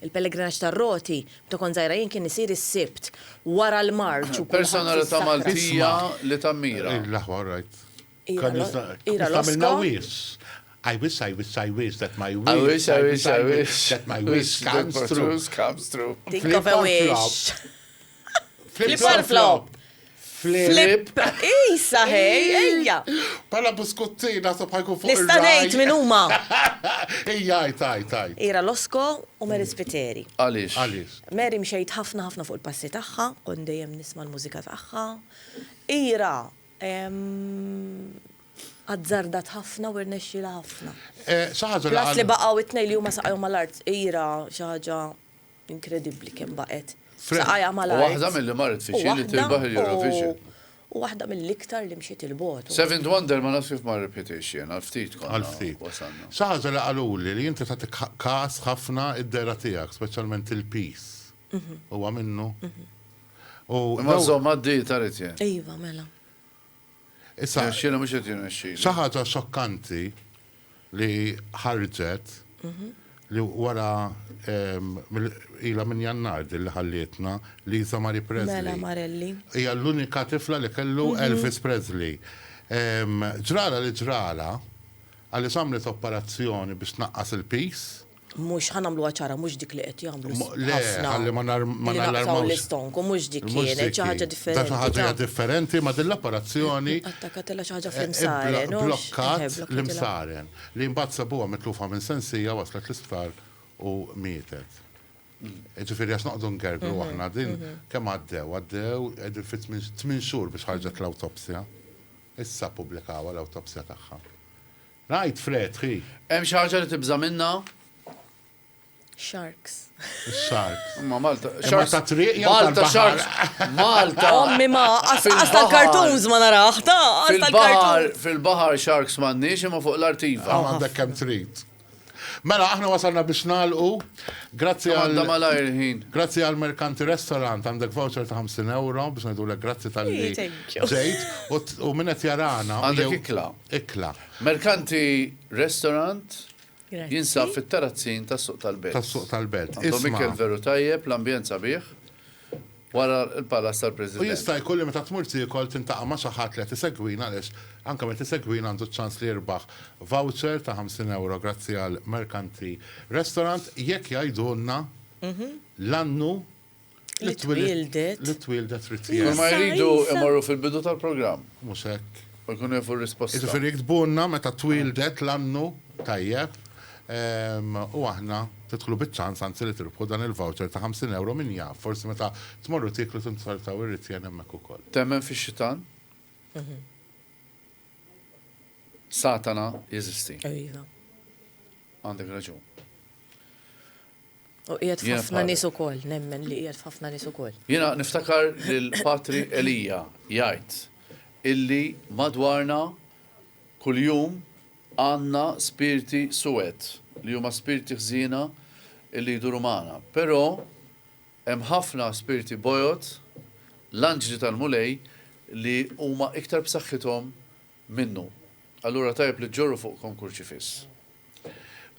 il-pellegrinaġġ tar-roti ta' kon żgħira jien kien isir is-sibt wara l-marċ u Personalità kulħadd Maltija li tammira. L-aħwa, right. Ira Nistamilna l-oska. wish. I wish that my wish. I wish. That my wish comes true. Comes true. Think Flip of a or wish. Flip Flip or flop. Flip. Isa, hej, ejja. Pala buskuttina so bħajku fuq Nista' ngħid min huma. Ejja, taj. Ira Losko u Mary Spiteri. Għalix. Għalix. Mary mxejt ħafna fuq il-passi tagħha, kont dejjem nisma' l-mużika tagħha. Ira għazzardat ħafna u rnexxila ħafna. Xaħġa Plas li baqgħu it-tnej li huma saqgħu mal-art. Ira xi ħaġa inkredibbli kemm baqgħet. Saqajja U mal-art. waħda mill-li marret fi xi li tilbaħ il-Eurovision. U waħda mill-iktar li mxiet il-bot. Seventh Wonder ma nafx kif ma repetition, għal-ftit konna. Għal-ftit. wasalna. Xaħġa li għaluli li jinti tagħti kas ħafna id-dera tiegħek, speċjalment il-peace. Huwa minnu. Imma żomma d-di tarit jen. Iva, mela. Issa, Xina mux jtin xi. xaħġa xokkanti li ħarġet li wara ila minn jannar li ħallietna Lisa Marie Mela Presley. Marelli. Hija l-unika tifla li kellu Elvis Presley. Ġrala li ġrala għalli samlet operazzjoni biex naqqas il-pis. Mux ħanamlu għacħara, mux dik li qed jagħmlu Le, ħalli ma Li naqtaw nallarmawx. l-istonku, mux dik kienet, xi ħaġa Da xi ħaġa differenti. differenti, ma din l-operazzjoni Attakatella xi ħaġa fl-imsaren. blokkat l-imsaren li mbagħad sabuha mitlufa minn sensija waslet l-isptar u mietet. Ġifieri għax noqdu ngergru aħna din kemm għaddew qegħdin fit 8 xhur biex ħarġet l-awtopsja. Issa pubblikawha l-awtopsja tagħha. Rajt fred, ħi, Hemm xi ħaġa li tibża minna? Sharks. ix-xark. Ma Malta. Imma ta' triq jew Malta tal-baħar? Sharks. Malta. Ommi ma, Fil-baħar. għasta l-kartons ma naraħ, ta' għasta Fil-bahar, l-kartons. fil-bahar Sharks m'għandniex imma fuq l-artiva. Għaw għandek kemm trid. Mela, aħna wasalna biex nagħlqu. Grazzi Għandha għal malajr ħin. Grazzi għal Mercanti Restaurant, għandek voucher ta' 50 euro biex ngħidulek grazzi tal-li Thank you. ġejt u minnet jarana. Għandek jew- ikla. Ikla. Merkanti Restaurant Grazzi. jinsab fit-terazzin tas-suq tal-belt. Tas-suq tal-belt. Għandhom Isma' ikel veru tajjeb, l-ambjent sabiħ. Wara il-palas U tal-President. jista' jkolli meta tmur tiekol tintaqa' ma' xi ħadd li qed isegwina għaliex anke meta isegwina għandu ċans li jirbaħ voucher ta' 50 euro grazzi għal Mercanti Restaurant jekk jgħidulna l-annu Li twildet. Li twildet Kull Ritjen. ma jridu Issa. imorru fil-bidu tal-programm. Mhux hekk. U jkunu jafu r-risposta. Ġifieri jiktbunna meta twildet l-annu tajjeb u aħna tidħlu biċ-ċans anzi li tirbħu dan il-voucher ta' 50 euro min jaf. Forsi meta tmorru tiklu tinsortaw ir-ritjen hemmhekk ukoll. Temmen fix-xitan? Satana jeżisti. Iva. Għandek raġun. U qiegħed Jiena f'ħafna bħalek. nies ukoll, nemmen li qiegħed f'ħafna nies ukoll. Jiena niftakar lill-Patri Elija jgħid illi madwarna kuljum għandna spiriti suwed li huma spiriti ħżiena illi jduru magħna. Però hemm ħafna spiriti bojot l-anġli tal-mulej li huma iktar b'saħħithom minnu. Allura tajjeb li ġorru fuqkom kurċifiss.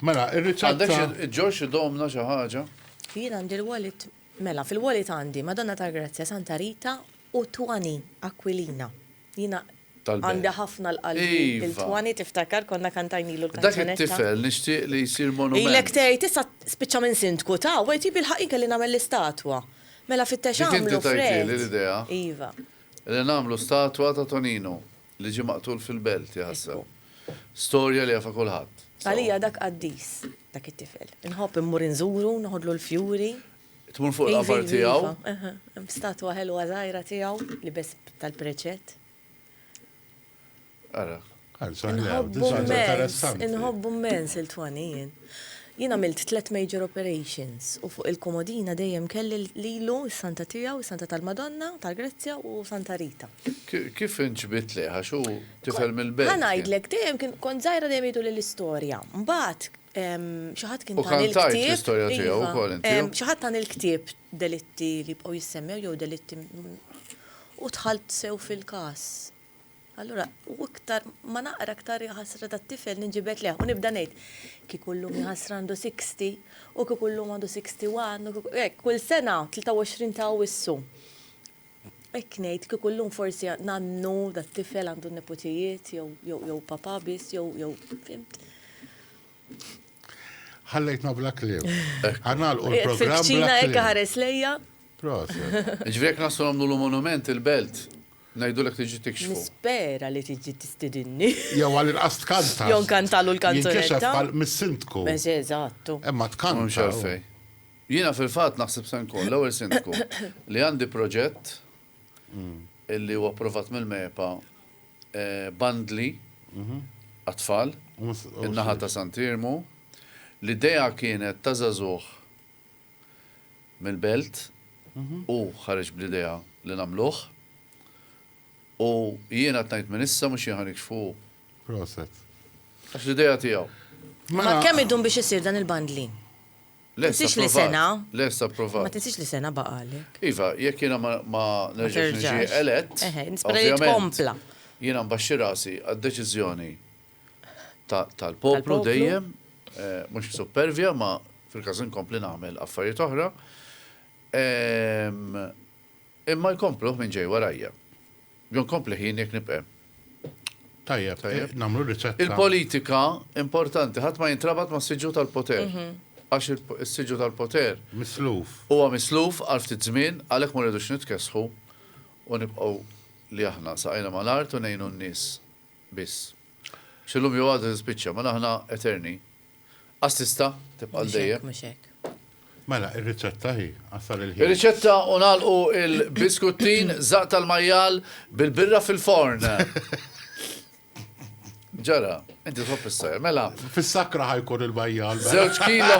Mela, ir-riċetta. Għandek ġorx domna xi ħaġa? Jien għandi l-wallet, mela, fil-wallet għandi Madonna tal-Grazzja, Santa Rita u Twani Aquilina. Jiena Tal-belt. għandi ħafna l-qalbi. Iva. Il-Twani tiftakar konna kantajnilu Dak l-kanzunetta. it-tifel nixtieq li jsir monument. Ilek tgħid issa spiċċa minn sindku ta' u għajti bil-ħaqi kelli nagħmel l-istatwa. Mela fit-tex Dik inti għamlu tajtili fred. l-idea. Iva. Li nagħmlu statwa ta' Tonino li ġi maqtul fil-belt jaħseb. Storja li jafa kulħadd. Għalija dak qaddis, dak it-tifel. Inħobb immur inżuru, noħodlu l-fjuri. Tmur fuq l-avar tiegħu. Statwa ħelwa żgħira tiegħu li bes tal-preċett. Ara. Inħobbu mens il-twanijin. Jina milt 3 major operations u fuq il-komodina dejjem kelli lilu s-Santa tiegħu, s-Santa tal-Madonna, tal-Grezzja u Santa Rita. Kif inġbit liħa, xu tifel mill-belt? Għanajdlek, dejjem kont zaħira dejjem jgħidu l-istoria. Mbagħad xaħat kien U kantajt l-istorja tiegħu Iva. wkoll inti? Xaħat tan il-ktieb delitti li bqgħu jissemmew jew delitti u tħalt sew fil-każ. Allura, u iktar, ma naqra iktar jħasra ta' tifel nġibet leħ, u nibda ngħid, ki kullum jħasra għandu 60, u ki kullum għandu 61, kull sena 23 ta' wissu. Ek ngħid, ki kullum forsi nannu da' tifel għandu nepotijiet, jew papa bis, jew fimt. Ħallejtna bla kliem. Għanal u l-program Fil-ċina bla ekka kliem. ħares lejja, Proset. Ġvrek nasu għamlu l-monument il-belt. Najdu l-ek tiġi tikxfu. nispera li tiġi tistidinni. Jew għal il-qast kanta. Jew kantalu l-kanzunetta. Jinkexef bħal mis-sindku. Meġ eżattu. Emma Mux tkanta. għalfej. Jina fil-fat naħseb se nkun l-ewwel sindku li għandi proġett illi huwa approvat mill-MEPA bandli għatfall in-naħa ta' Santirmu. L-idea kienet ta' żagħżugħ mill-belt u ħareġ bl-idea li nagħmluh. U jiena tnajt minn issa mhux jien ħanikxfu Proset. għax l-idea tiegħu. Ma kemm idum biex isir dan il-bandli? Lesta Tinsix li approvat. sena? Lesta Ma approvat. tinsix li sena baqalek. Iva, jekk jiena ma nerġax niġi terġax. elett, Nispera li ovvjament, tkompla. jiena mbaxxi rasi għad-deċiżjoni tal-poplu Tal-poplu? dejjem, mhux supervja, ma fil-każ inkompli nagħmel affarijiet oħra. Imma jkomplu minn ġej warajja. Jon kompli ħin jekk nibqem. Tajjeb, namlu riċetta. Il-politika importanti, ħadd ma jintrabat ma' s-siġu tal-poter. Għax is-siġu tal-poter Misluf. huwa misluf għal ftit żmien għalhekk ma rridux nitkesħu u nibqgħu li aħna saqajna mal-art u ngħinu n-nies biss. Xillum jew għadu tispiċċa, ma aħna eterni. Astista tibqa' dejjem. Mhux hekk. Mela, ir-riċetta hi, għasal il-ħin. Ir-riċetta u nagħlqu il-biskuttin zaq tal-majjal bil-birra fil-forn. Ġara, inti tħobb is-sajr, mela. Fis-sakra ħajkun il-bajjal. 2 kilo.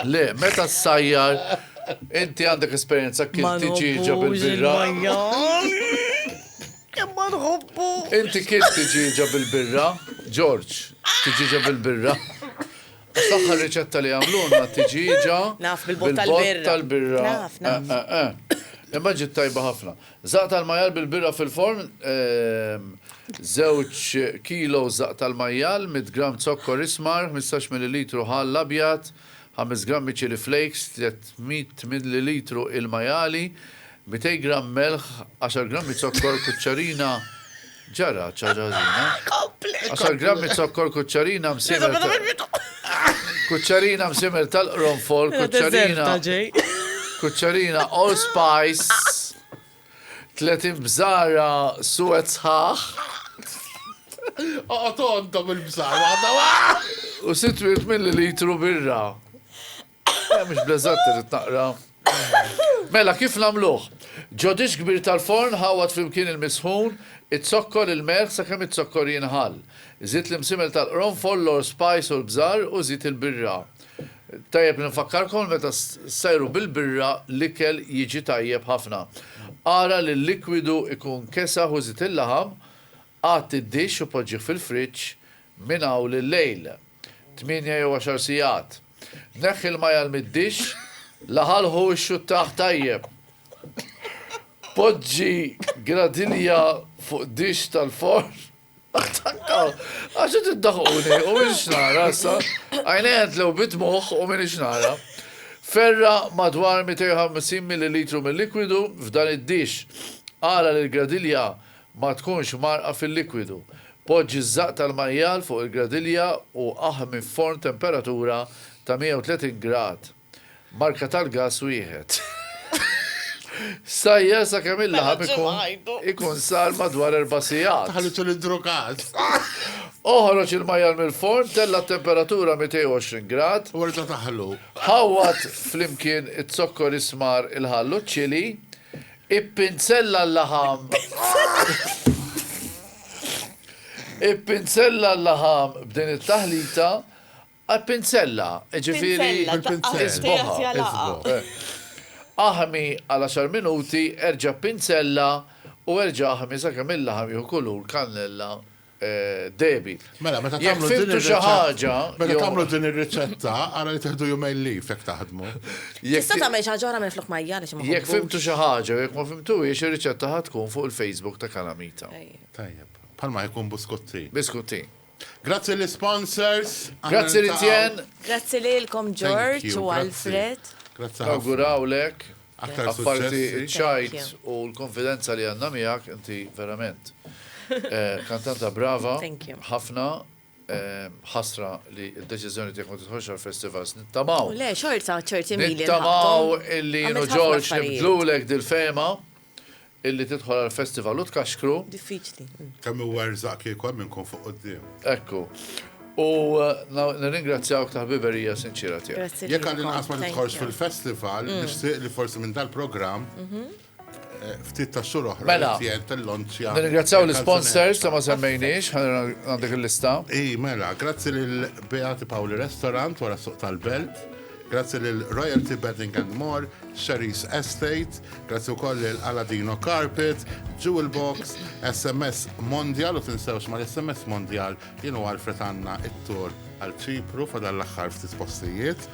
Le, meta s-sajjar, inti għandek esperienza kien tiġiġa bil-birra. Imma nħobbu. Inti kien tiġiġa bil-birra, George, tiġiġa bil-birra. Saħħa riċetta li għamluna tiġiġa Naf, bil-bot tal-birra. tal-birra. Naf. Imma ġit tajba ħafna. Zaq tal-majjal bil-birra fil-forn, 2 kilo zaq tal-majjal, 100 gram zokkor ismar, 15 ml ħall abjad, 5 gram chili flakes, 300 ml il-majali, 200 gram melħ, 10 gram zokkor kuċċarina, ġara ċaġazina, 10 gram zokkor kuċċarina msimer kuċċarina msimer tal-qronfol, kuċċarina allspice, 30 bżara suwet sħaħ Tontom il-bżar, għadda u 6 millilitru birra. Mux blezzat irrit naqra. Mela, kif namluħ? Ġodix kbir tal-forn ħawat flimkien il-misħun, it-sokkor il-merħ sakemm it-sokkor jinħal. Zit l-imsimel tal-qronfol, l-spice u l-bżar u zit il-birra. Tajjeb nfakkarkom meta sajru bil-birra l-ikel jiġi tajjeb ħafna. Ara li l-likwidu ikun kesa u zit il-laħam, għat id-dix u poġġiħ fil-friċ minn hawn l-lejl. 8 jew 10 sijat. Neħħi l-majal mid-dix, laħalħu x-xuttaħ tajjeb. Poġġi gradilja fuq dix tal-forn. Attakkaw, għaxu tiddaħuni, u minn xnara, sa, għajnejt lew bitmuħ u minn xnara. Ferra madwar 250 ml mill-likwidu f'dan id-dix. Ara li l-gradilja ma tkunx marqa fil-likwidu. Poġġi ż-żaq tal-majjal fuq il-gradilja u aħmi forn temperatura ta' 130 grad. Marka tal-gas wieħed. Sajja sa' kemm il-laħam ikun sar madwar 4 sijat. Ħallitu l-idrogat. Oħroġ il-majjal mill-forn, tella temperatura 220 grad. U rġa taħlu. Ħawat flimkien it-sokkor ismar il-ħallu ċili, ippinsella l-laħam. Ippinsella l-laħam b'din it-taħlita, ippinsella, ġifiri, isboħa. Aħmi għal 10 minuti, erġa' pinsella u erġa' aħmi sakemm il-laħam jieħu kulur kannella debi. Mela, meta Jekk tagħmlu din fimtu xi ħaġa, Meta tagħmlu din ir-riċetta, ara li teħdu jumejn lif jekk taħdmu. Tista' tagħmel xi ħaġa minn flok majjar xi ma jekk fimtu xi ħaġa, jekk ma fimtuhiex ir-riċetta ħatkun fuq il-Facebook ta' Kalamita. Tajjeb. Palma jkun buskutti. Biskutti. Grazzi l-sponsors. Grazzi Ritjen. Grazzi lilkom George u Alfred. Grazzi ħafna. Awgurawlek. Aktar Apparti suċċessi. ċajt u l-konfidenza li għanna miegħek inti verament. Kantanta brava, Thank you. ħafna, ħasra li d-deċiżjoni tiegħek ma tidħolx għal-festivals. Nittamaw. U le, xorta ċerti mili. Nittamaw illi Għamilt jienu ħafna George affarijiet. nibdlulek dil-fema illi tidħol għal-festival u tkaxkru. Diffiċli. Kemm huwa rżaq kieku minnkom fuq quddiem. Ekku. U nirringrazzjawk ta' ħbiberija sinċira tiegħek. Grazzi Jekk għandin lilkom. qasma Thank tidħolx you. fil-festival, nixtieq li forsi minn dal-programm ftit ta' xhur oħra Mela. jtien tal-lonċja. Nirringrazzjaw l-sponsors ta' ma semmejniex, għandek il-lista. Mela, grazzi lil Beati Pauli Restaurant wara suq tal-Belt, grazzi lil Royalty Bedding and More, Sherry's Estate, grazzi wkoll lil Aladino Carpet, Jewel Box, SMS Mondial, u tinsewx ma l-SMS Mondial jienu Alfred għandna it-tur għal Ċipru fadal l-aħħar ftit postijiet.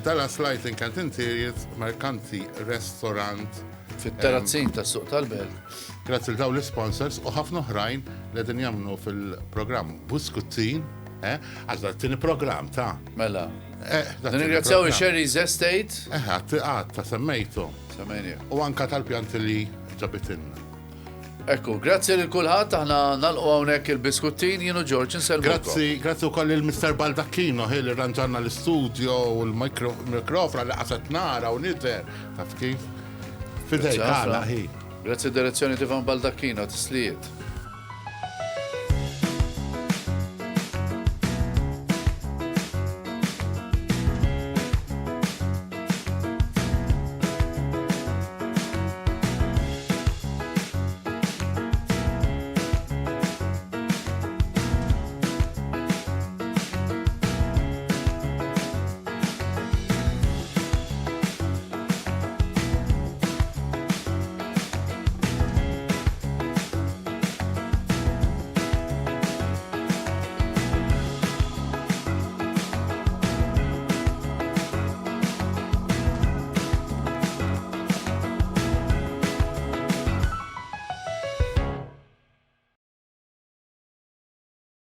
Dallas Lighting and Interiors, Mercanti Restaurant, Fit-terrazzin ta' suq tal-belt. grazzi l daw l-sponsors u ħafna oħrajn li din jamnu fil-programm Buskuttin, għax t-tini program ta' Mela. Nirringrazzjaw il-Sherry's Estate. Għat ta' semmejtu. Samenja. U anka tal-pjanti li ġabitinna. Ekku, grazzi lil kulħadd aħna nalqu hawnhekk il-biskuttin jienu George nselmukom. Grazzi u koll il-Mr. Baldacchino, li ranġanna l-studio u l-mikrofra li qaset nara u nider. Taf kif? Fidej, Grazzi ħafna. għala, hi. Grazzi direzzjoni Tivan Baldacchino, tislijiet.